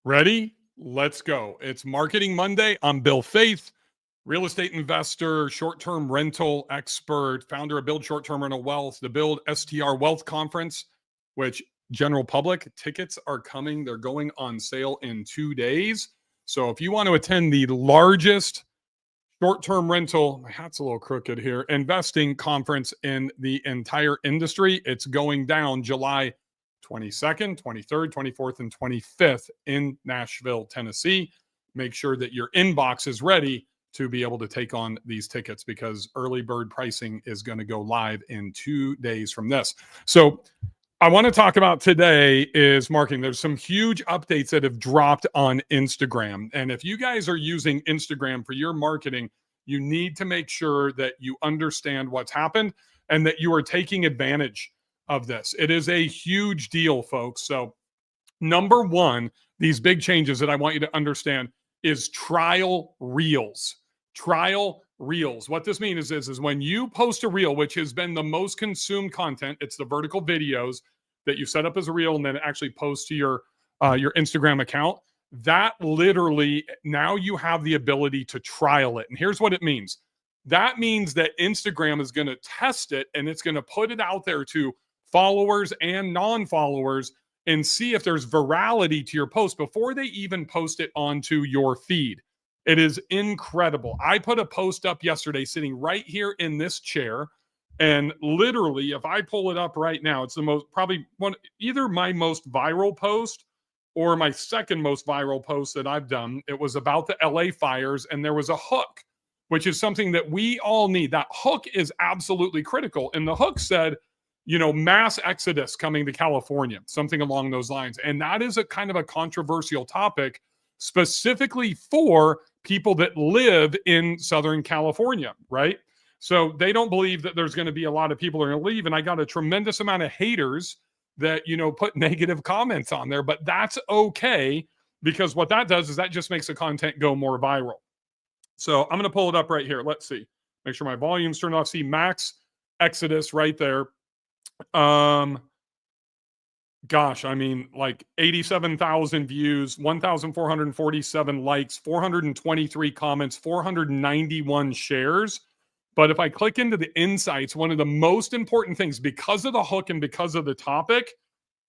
Ready? Let's go. It's Marketing Monday. I'm Bill Faeth, real estate investor, short-term rental expert, founder of Build Short-Term Rental Wealth, the Build STR Wealth Conference, which general public tickets are coming. They're going on sale in 2 days. So if you want to attend the largest short-term rental, my hat's a little crooked here, investing conference in the entire industry, it's going down July 22nd, 23rd, 24th, and 25th in Nashville, Tennessee. Make sure that your inbox is ready to be able to take on these tickets because early bird pricing is going to go live in 2 days from this. So I want to talk about today is marketing. There's some huge updates that have dropped on Instagram. And if you guys are using Instagram for your marketing, you need to make sure that you understand what's happened and that you are taking advantage of this. It is a huge deal, folks. So number one, these big changes that I want you to understand is trial reels. Trial reels. What this means is when you post a reel, which has been the most consumed content, it's the vertical videos that you set up as a reel and then actually post to your Instagram account. That literally, now you have the ability to trial it. And here's what it means. That means that Instagram is going to test it and it's going to put it out there to followers and non-followers and see if there's virality to your post before they even post it onto your feed. It is incredible. I put a post up yesterday sitting right here in this chair. And literally, if I pull it up right now, it's the most, probably one, either my most viral post or my second most viral post that I've done. It was about the LA fires and there was a hook, which is something that we all need. That hook is absolutely critical. And the hook said, mass exodus coming to California, something along those lines. And that is a kind of a controversial topic specifically for people that live in Southern California, right? So they don't believe that there's going to be a lot of people that are going to leave. And I got a tremendous amount of haters that, put negative comments on there, but that's okay because what that does is that just makes the content go more viral. So I'm going to pull it up right here. Let's see. Make sure my volume's turned off. See max exodus right there. Like 87,000 views, 1,447 likes, 423 comments, 491 shares. But if I click into the insights, one of the most important things because of the hook and because of the topic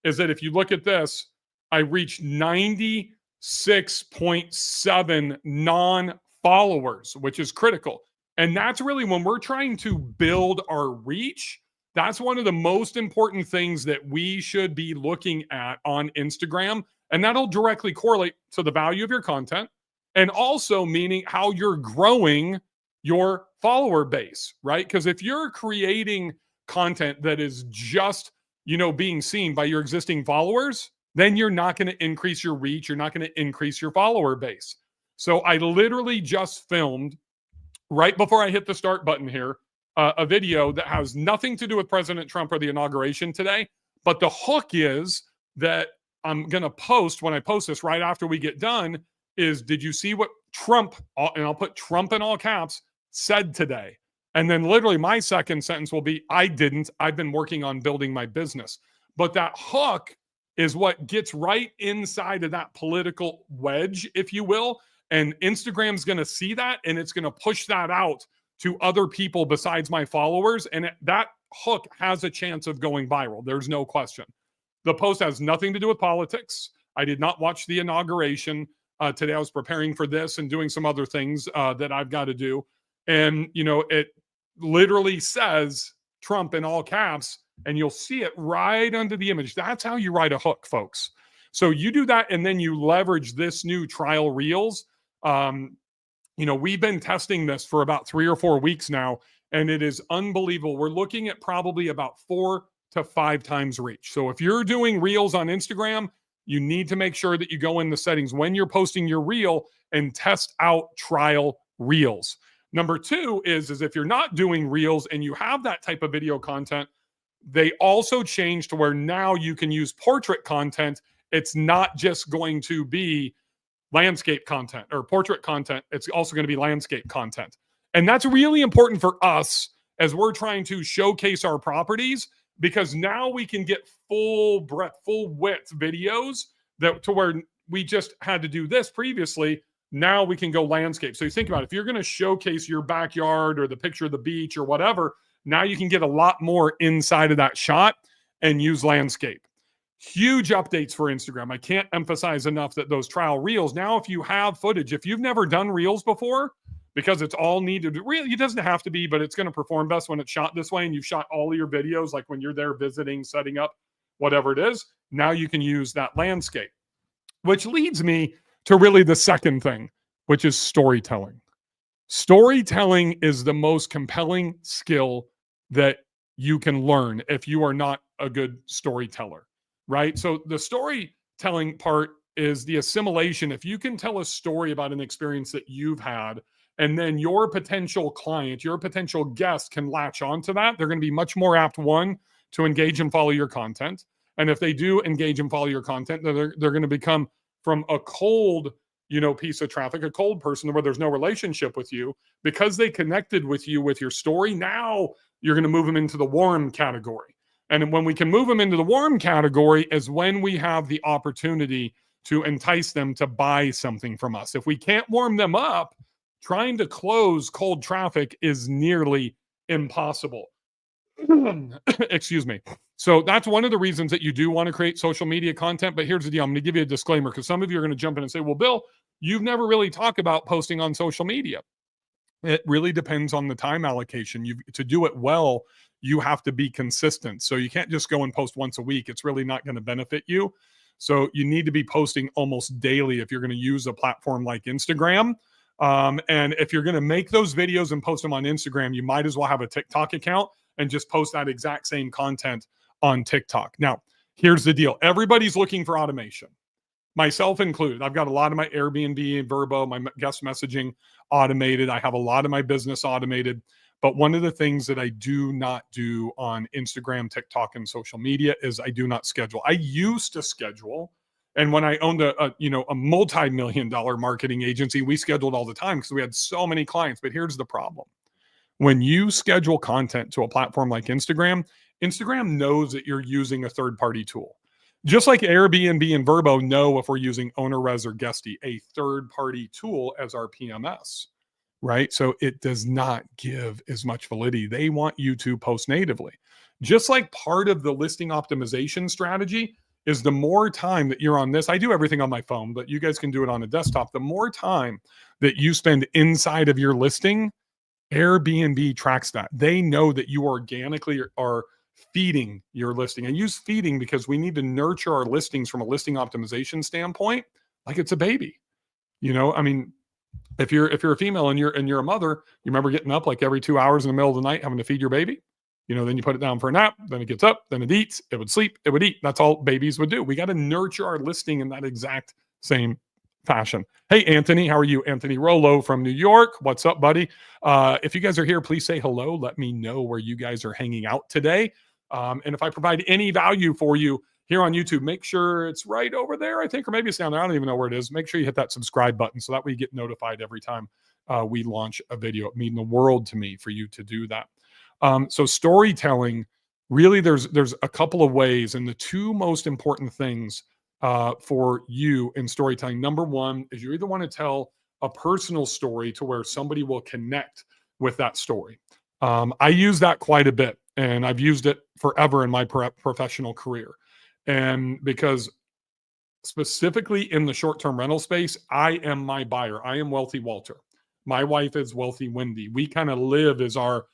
is that if you look at this, I reached 96.7 non-followers, which is critical. And that's really when we're trying to build our reach. That's one of the most important things that we should be looking at on Instagram. And that'll directly correlate to the value of your content and also meaning how you're growing your follower base, right? Because if you're creating content that is just, being seen by your existing followers, then you're not going to increase your reach. You're not going to increase your follower base. So I literally just filmed right before I hit the start button here, a video that has nothing to do with President Trump or the inauguration today. But the hook is that I'm going to post when I post this right after we get done is, did you see what Trump, and I'll put Trump in all caps, said today? And then literally my second sentence will be, I didn't. I've been working on building my business. But that hook is what gets right inside of that political wedge, if you will. And Instagram's going to see that and it's going to push that out to other people besides my followers. And that hook has a chance of going viral. There's no question. The post has nothing to do with politics. I did not watch the inauguration. Today I was preparing for this and doing some other things that I've got to do. And, it literally says Trump in all caps, and you'll see it right under the image. That's how you write a hook, folks. So you do that, and then you leverage this new trial reels. We've been testing this for about 3 or 4 weeks now, and it is unbelievable. We're looking at probably about 4 to 5 times reach. So if you're doing reels on Instagram, you need to make sure that you go in the settings when you're posting your reel and test out trial reels. Number 2 is if you're not doing reels and you have that type of video content, they also changed to where now you can use portrait content. It's not just going to be landscape content or portrait content. It's also going to be landscape content. And that's really important for us as we're trying to showcase our properties, because now we can get full breadth, full width videos that to where we just had to do this previously. Now we can go landscape. So you think about it, if you're going to showcase your backyard or the picture of the beach or whatever, now you can get a lot more inside of that shot and use landscape. Huge updates for Instagram. I can't emphasize enough that those trial reels, now if you have footage, if you've never done reels before, because it's all needed, really, it doesn't have to be, but it's going to perform best when it's shot this way and you've shot all of your videos, like when you're there visiting, setting up, whatever it is, now you can use that landscape. Which leads me to really the second thing, which is storytelling. Storytelling is the most compelling skill that you can learn if you are not a good storyteller, right? So the storytelling part is the assimilation. If you can tell a story about an experience that you've had, and then your potential client, your potential guest can latch onto that, they're going to be much more apt, one, to engage and follow your content. And if they do engage and follow your content, they're going to become from a cold, piece of traffic, a cold person where there's no relationship with you, because they connected with you with your story. Now you're going to move them into the warm category. And when we can move them into the warm category is when we have the opportunity to entice them to buy something from us. If we can't warm them up, trying to close cold traffic is nearly impossible. Excuse me. So that's one of the reasons that you do want to create social media content. But here's the deal. I'm going to give you a disclaimer because some of you are going to jump in and say, well, Bill, you've never really talked about posting on social media. It really depends on the time allocation. To do it well, you have to be consistent. So you can't just go and post once a week. It's really not going to benefit you. So you need to be posting almost daily if you're going to use a platform like Instagram. And if you're going to make those videos and post them on Instagram, you might as well have a TikTok account and just post that exact same content on TikTok. Now, here's the deal. Everybody's looking for automation, myself included. I've got a lot of my Airbnb and Verbo, my guest messaging automated. I have a lot of my business automated. But one of the things that I do not do on Instagram, TikTok, and social media is I do not schedule. I used to schedule. And when I owned a multi-million-dollar marketing agency, we scheduled all the time because we had so many clients. But here's the problem. When you schedule content to a platform like Instagram, Instagram knows that you're using a third-party tool. Just like Airbnb and Verbo know if we're using OwnerRez or Guesty, a third-party tool as our PMS, right? So it does not give as much validity. They want you to post natively. Just like part of the listing optimization strategy is the more time that you're on this, I do everything on my phone, but you guys can do it on a desktop. The more time that you spend inside of your listing, Airbnb tracks that. They know that you organically are feeding your listing. And use feeding because we need to nurture our listings from a listing optimization standpoint like it's a baby. If you're a female and you're a mother, you remember getting up like every 2 hours in the middle of the night having to feed your baby? Then you put it down for a nap, then it gets up, then it eats, it would sleep, it would eat. That's all babies would do. We got to nurture our listing in that exact same fashion. Hey, Anthony, how are you? Anthony Rollo from New York. What's up, buddy? If you guys are here, please say hello. Let me know where you guys are hanging out today. And if I provide any value for you here on YouTube, make sure it's right over there, I think, or maybe it's down there. I don't even know where it is. Make sure you hit that subscribe button so that way you get notified every time we launch a video. It means the world to me for you to do that. So storytelling, really, there's a couple of ways, and the two most important things for you in storytelling. Number one is you either want to tell a personal story to where somebody will connect with that story. I use that quite a bit, and I've used it forever in my professional career. And because specifically in the short-term rental space, I am my buyer. I am Wealthy Walter. My wife is Wealthy Wendy. We kind of live as our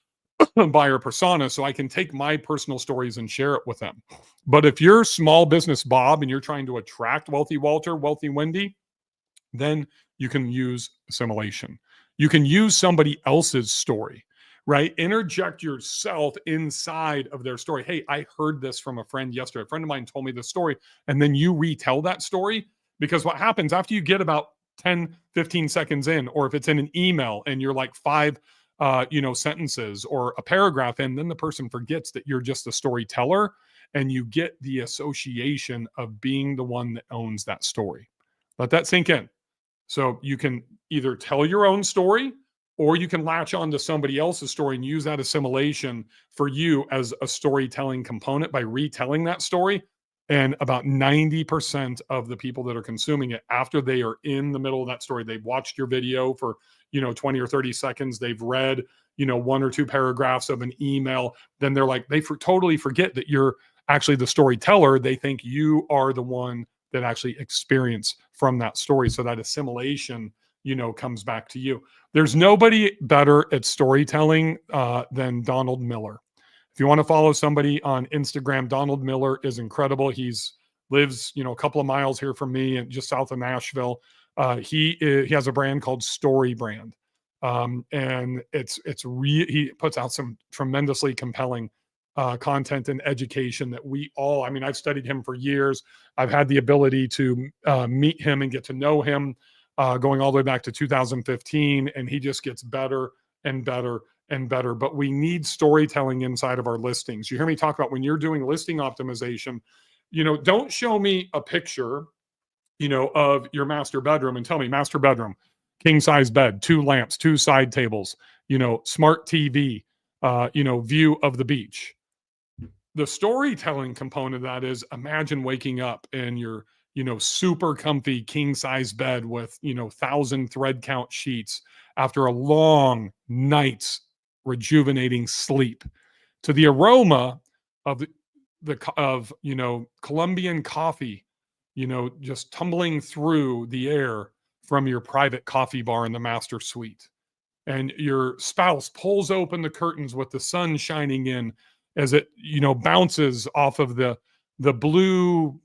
buyer persona, so I can take my personal stories and share it with them. But if you're small business Bob and you're trying to attract Wealthy Walter, Wealthy Wendy, then you can use assimilation. You can use somebody else's story, right? Interject yourself inside of their story. Hey, I heard this from a friend yesterday. A friend of mine told me this story, and then you retell that story, because what happens after you get about 10, 15 seconds in, or if it's in an email and you're like five sentences or a paragraph in, then the person forgets that you're just a storyteller, and you get the association of being the one that owns that story. Let that sink in. So you can either tell your own story, or you can latch on to somebody else's story and use that assimilation for you as a storytelling component by retelling that story. And about 90% of the people that are consuming it, after they are in the middle of that story, they've watched your video for, 20 or 30 seconds, they've read, one or two paragraphs of an email, then they're like, totally forget that you're actually the storyteller. They think you are the one that actually experienced from that story. So that assimilation, comes back to you. There's nobody better at storytelling than Donald Miller. If you want to follow somebody on Instagram, Donald Miller is incredible. He's lives, a couple of miles here from me and just south of Nashville. He has a brand called Story Brand. And he puts out some tremendously compelling content and education that I've studied him for years. I've had the ability to meet him and get to know him going all the way back to 2015. And he just gets better and better and better. But we need storytelling inside of our listings. You hear me talk about when you're doing listing optimization, don't show me a picture, of your master bedroom and tell me master bedroom, king size bed, 2 lamps, 2 side tables, smart TV, view of the beach. The storytelling component of that is imagine waking up in your, super comfy king size bed with, 1,000 thread count sheets after a long night's rejuvenating sleep to the aroma of Colombian coffee, just tumbling through the air from your private coffee bar in the master suite. And your spouse pulls open the curtains with the sun shining in as it, bounces off of the blue,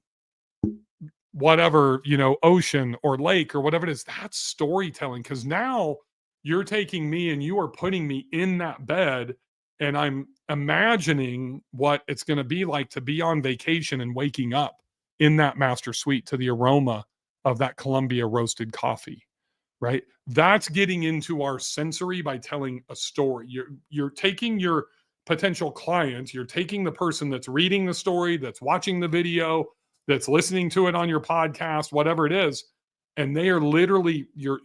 whatever, ocean or lake or whatever it is. That's storytelling, because now you're taking me and you are putting me in that bed, and I'm imagining what it's going to be like to be on vacation and waking up in that master suite to the aroma of that Colombia roasted coffee, right? That's getting into our sensory by telling a story. You're taking your potential client, you're taking the person that's reading the story, that's watching the video, that's listening to it on your podcast, whatever it is, and they are literally, you're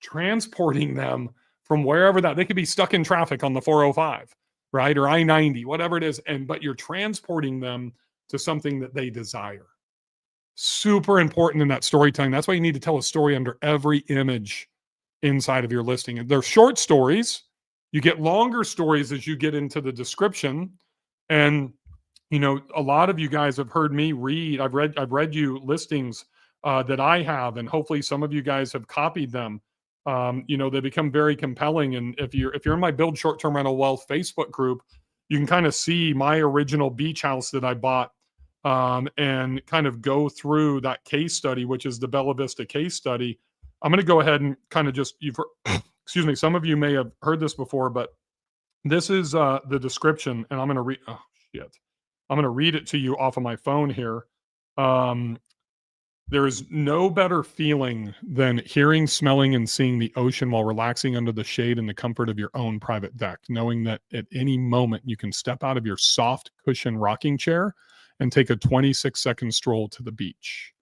transporting them from wherever they could be stuck in traffic on the 405, right? Or I-90, whatever it is. But you're transporting them to something that they desire. Super important in that storytelling. That's why you need to tell a story under every image inside of your listing. And they're short stories. You get longer stories as you get into the description. And, a lot of you guys have heard me read. I've read you listings that I have, and hopefully some of you guys have copied them. They become very compelling. And if you're in my Build Short-Term Rental Wealth Facebook group, you can kind of see my original beach house that I bought, and kind of go through that case study, which is the Bella Vista case study. I'm going to go ahead and kind of excuse me, some of you may have heard this before, but this is the description, and I'm going to read. Oh shit! I'm going to read it to you off of my phone here. There is no better feeling than hearing, smelling, and seeing the ocean while relaxing under the shade and the comfort of your own private deck, knowing that at any moment you can step out of your soft cushion rocking chair and take a 26-second stroll to the beach.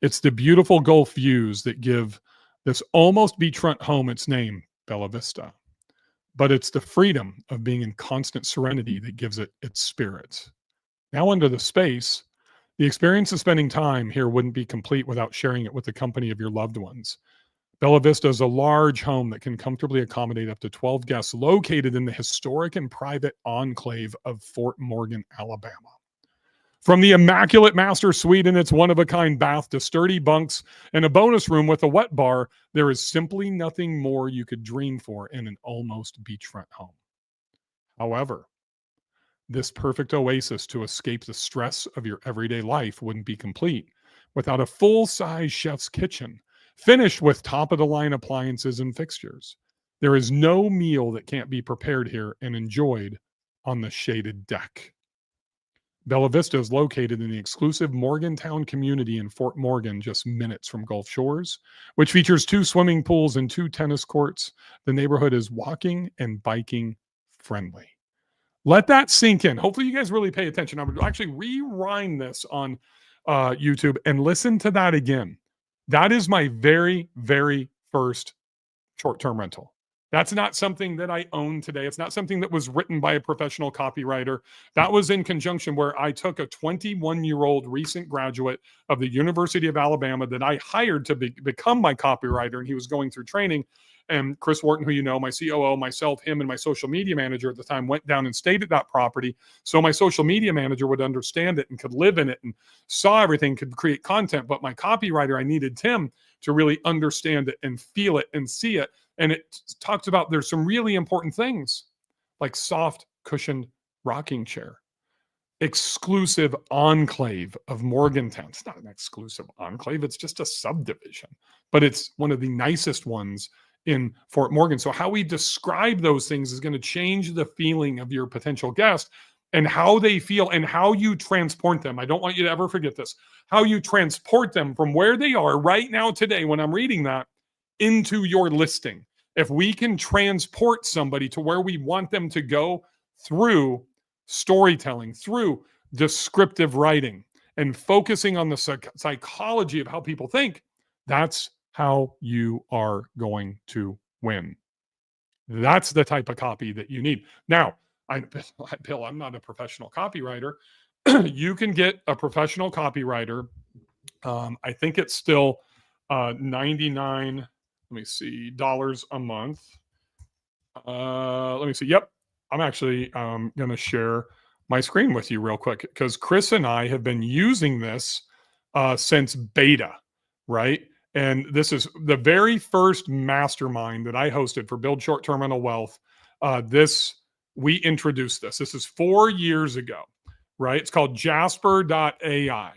It's the beautiful Gulf views that give this almost beachfront home its name, Bella Vista. But it's the freedom of being in constant serenity that gives it its spirit. Now under the space, the experience of spending time here wouldn't be complete without sharing it with the company of your loved ones. Bella Vista is a large home that can comfortably accommodate up to 12 guests, located in the historic and private enclave of Fort Morgan, Alabama. From the immaculate master suite and its one-of-a-kind bath to sturdy bunks and a bonus room with a wet bar, there is simply nothing more you could dream for in an almost beachfront home. However, this perfect oasis to escape the stress of your everyday life wouldn't be complete without a full-size chef's kitchen, finished with top-of-the-line appliances and fixtures. There is no meal that can't be prepared here and enjoyed on the shaded deck. Bella Vista is located in the exclusive Morgantown community in Fort Morgan, just minutes from Gulf Shores, which features 2 swimming pools and 2 tennis courts. The neighborhood is walking and biking friendly. Let that sink in. Hopefully you guys really pay attention. I'm going to actually rewind this on YouTube and listen to that again. That is my very, very first short-term rental. That's not something that I own today. It's not something that was written by a professional copywriter. That was in conjunction where I took a 21-year-old recent graduate of the University of Alabama that I hired to become my copywriter, and he was going through training. And Chris Wharton, who you know, my COO, myself, him, and my social media manager at the time went down and stayed at that property. So my social media manager would understand it and could live in it and saw everything, could create content. But my copywriter, I needed Tim to really understand it and feel it and see it. And it talks about there's some really important things like soft cushioned rocking chair, exclusive enclave of Morgantown. It's not an exclusive enclave, it's just a subdivision, but it's one of the nicest ones in Fort Morgan. So how we describe those things is going to change the feeling of your potential guest and how they feel and how you transport them. I don't want you to ever forget this. How you transport them from where they are right now today when I'm reading that into your listing. If we can transport somebody to where we want them to go through storytelling, through descriptive writing, and focusing on the psychology of how people think, that's how you are going to win. That's the type of copy that you need. Now, Bill, I'm not a professional copywriter. You can get a professional copywriter. I think it's still $99. Let me see, dollars a month. Let me see. Yep. I'm actually going to share my screen with you real quick because Chris and I have been using this since beta, right? And this is the very first mastermind that I hosted for Build Short-Term Rental Wealth. We introduced this. This is 4 years ago, right? It's called Jasper.ai.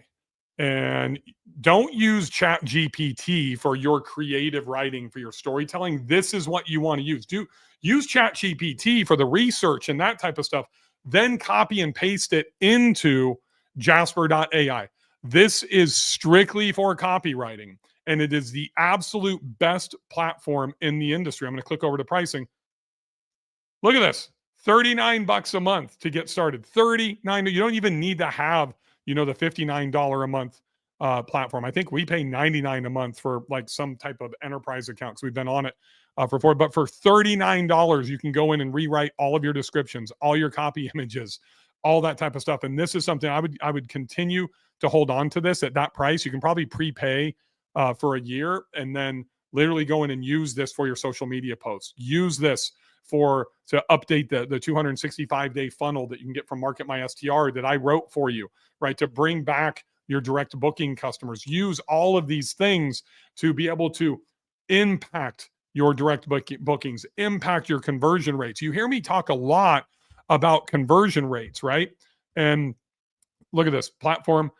And don't use ChatGPT for your creative writing, for your storytelling. This is what you want to use. Use ChatGPT for the research and that type of stuff. Then copy and paste it into Jasper.ai. This is strictly for copywriting, and it is the absolute best platform in the industry. I'm going to click over to pricing. Look at this. $39 a month to get started. $39. You don't even need to have, the $59 a month platform. I think we pay $99 a month for like some type of enterprise account because we've been on it for 4. But for $39, you can go in and rewrite all of your descriptions, all your copy images, all that type of stuff. And this is something I would continue to hold on to this at that price. You can probably prepay for a year and then literally go in and use this for your social media posts. Use this to update the 265-day funnel that you can get from Market My STR that I wrote for you, right? To bring back your direct booking customers. Use all of these things to be able to impact your direct bookings, impact your conversion rates. You hear me talk a lot about conversion rates, right? And look at this platform.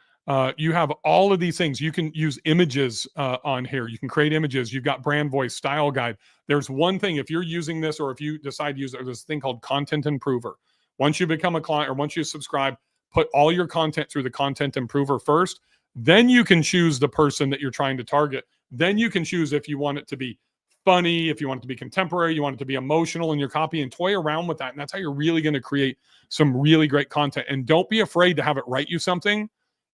You have all of these things. You can use images on here. You can create images. You've got brand voice, style guide. There's one thing, if you're using this or if you decide to use it, there's this thing called Content Improver. Once you become a client or once you subscribe, put all your content through the Content Improver first. Then you can choose the person that you're trying to target. Then you can choose if you want it to be funny, if you want it to be contemporary, you want it to be emotional in your copy, and toy around with that. And that's how you're really going to create some really great content. And don't be afraid to have it write you something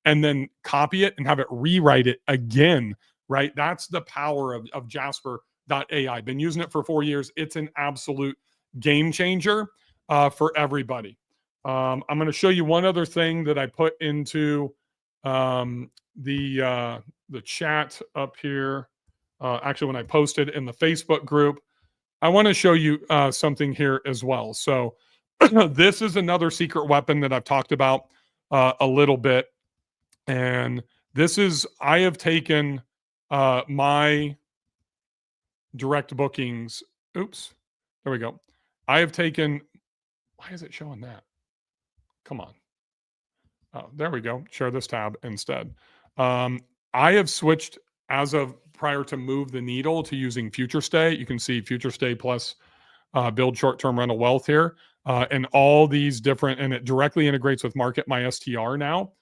and then copy it and have it rewrite it again, right? That's the power of Jasper.ai. Been using it for 4 years. It's an absolute game changer for everybody. I'm going to show you one other thing that I put into the chat up here. Actually, when I posted in the Facebook group, I want to show you something here as well. So this is another secret weapon that I've talked about a little bit. And this is, I have taken my direct bookings. Oops, there we go. I have taken, why is it showing that? Come on. Oh, there we go. Share this tab instead. I have switched as of prior to Move the Needle to using Future Stay. You can see Future Stay plus Build Short-Term Rental Wealth here. And all these different, and it directly integrates with Market My STR now.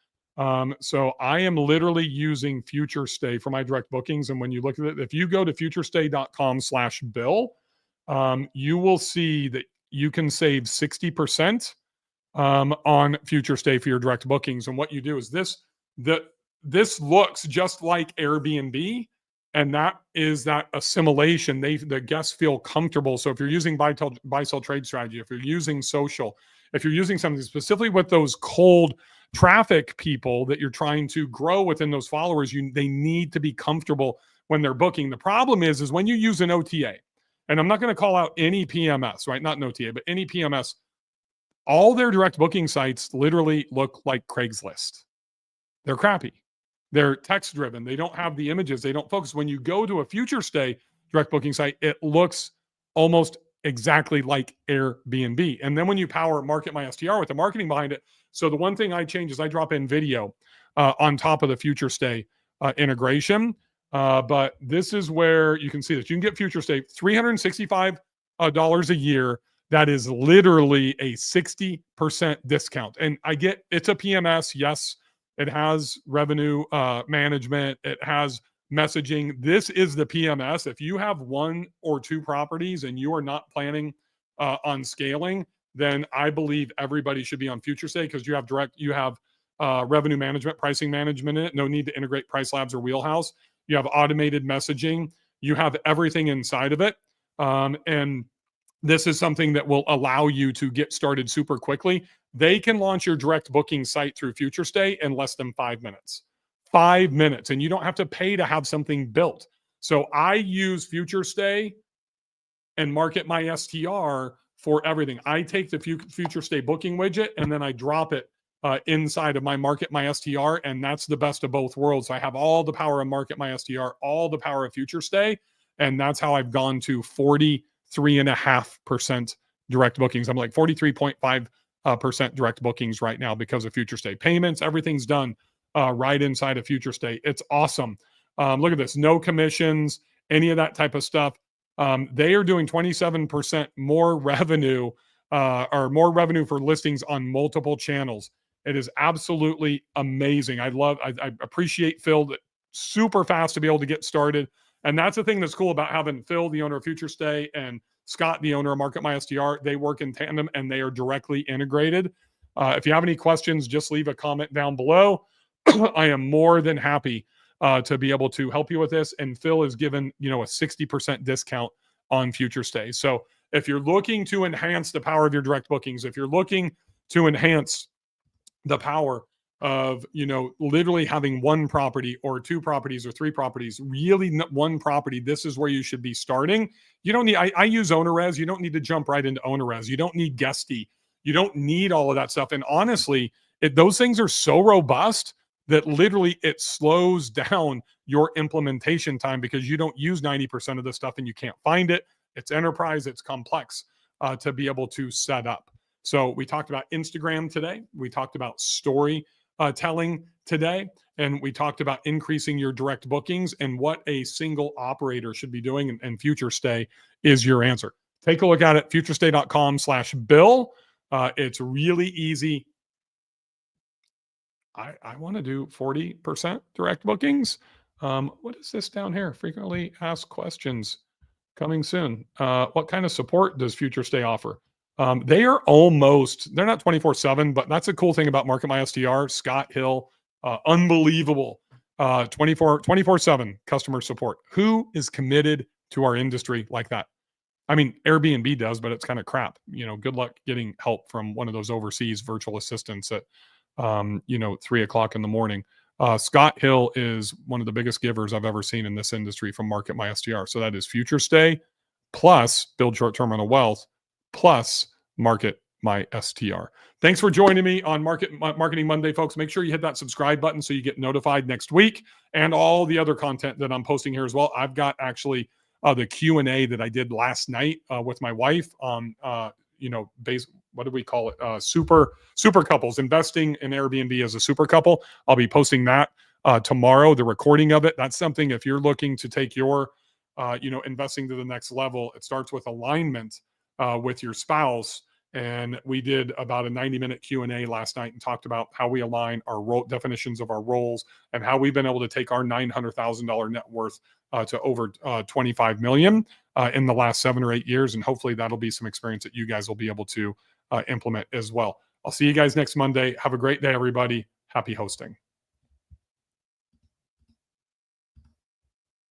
So I am literally using Future Stay for my direct bookings. And when you look at it, if you go to futurestay.com/bill, you will see that you can save 60% on Future Stay for your direct bookings. And what you do is this looks just like Airbnb, And that is that assimilation. The guests feel comfortable. So if you're using buy sell trade strategy, if you're using social, if you're using something specifically with those cold traffic people that you're trying to grow within those followers, they need to be comfortable when they're booking. The problem is when you use an OTA, and I'm not going to call out any PMS, right? Not an OTA, but any PMS, all their direct booking sites literally look like Craigslist. They're crappy. They're text driven. They don't have the images. They don't focus. When you go to a future stay direct booking site, it looks almost exactly like Airbnb. And then when you power Market My STR with the marketing behind it. So the one thing I change is I drop in video on top of the future stay integration. But this is where you can see this. You can get future stay $365 a year. That is literally a 60% discount. And I get it's a PMS. Yes, it has revenue management. It has messaging. This is the PMS. If you have 1 or 2 properties and you are not planning on scaling, then I believe everybody should be on future stay because you have revenue management, pricing management in it. No need to integrate Price Labs or Wheelhouse. You have automated messaging. You have everything inside of it. And this is something that will allow you to get started super quickly. They can launch your direct booking site through Future Stay in less than 5 minutes. 5 minutes. And you don't have to pay to have something built. So I use Future Stay and Market My STR for everything. I take the Future Stay booking widget and then I drop it inside of my Market My STR. And that's the best of both worlds. So I have all the power of Market My STR, all the power of Future Stay. And that's how I've gone to 43.5% direct bookings. I'm like 43.5% direct bookings right now because of Future Stay. Payments, everything's done right inside of Future Stay. It's awesome. Look at this. No commissions, any of that type of stuff. They are doing 27% more revenue or more revenue for listings on multiple channels. It is absolutely amazing. I appreciate Phil. Super fast to be able to get started. And that's the thing that's cool about having Phil, the owner of Future Stay, and Scott, the owner of Market My STR. They work in tandem and they are directly integrated. If you have any questions, just leave a comment down below. I am more than happy to be able to help you with this. And Phil is given, a 60% discount on Future Stay. So if you're looking to enhance the power of your direct bookings, if you're looking to enhance the power of, literally having 1 property or 2 properties or 3 properties, really 1 property, this is where you should be starting. You don't need, I use OwnerRez. You don't need to jump right into OwnerRez. You don't need Guesty. You don't need all of that stuff. And honestly, those things are so robust that literally it slows down your implementation time because you don't use 90% of the stuff and you can't find it. It's enterprise, it's complex to be able to set up. So we talked about Instagram today. We talked about story telling today. And we talked about increasing your direct bookings and what a single operator should be doing. And Future Stay is your answer. Take a look at it, futurestay.com/Bill. It's really easy. I want to do 40% direct bookings. What is this down here? Frequently asked questions coming soon. What kind of support does Future Stay offer? They're not 24/7, but that's a cool thing about Market My STR. Scott Hill, unbelievable 24/7 customer support. Who is committed to our industry like that? I mean, Airbnb does, but it's kind of crap. Good luck getting help from one of those overseas virtual assistants at 3 o'clock in the morning. Scott Hill is one of the biggest givers I've ever seen in this industry from Market My STR. So that is Future Stay plus Build Short-Term Rental Wealth plus Market My STR. Thanks for joining me on Marketing Monday, folks. Make sure you hit that subscribe button so you get notified next week and all the other content that I'm posting here as well. I've got actually the Q&A that I did last night with my wife on, what do we call it? Super couples, investing in Airbnb as a super couple. I'll be posting that tomorrow, the recording of it. That's something, if you're looking to take your, investing to the next level, it starts with alignment with your spouse. And we did about a 90-minute Q&A last night and talked about how we align our definitions of our roles and how we've been able to take our $900,000 net worth to over 25 million in the last 7 or 8 years. And hopefully that'll be some experience that you guys will be able to implement as well. I'll see you guys next Monday. Have a great day, everybody. Happy hosting.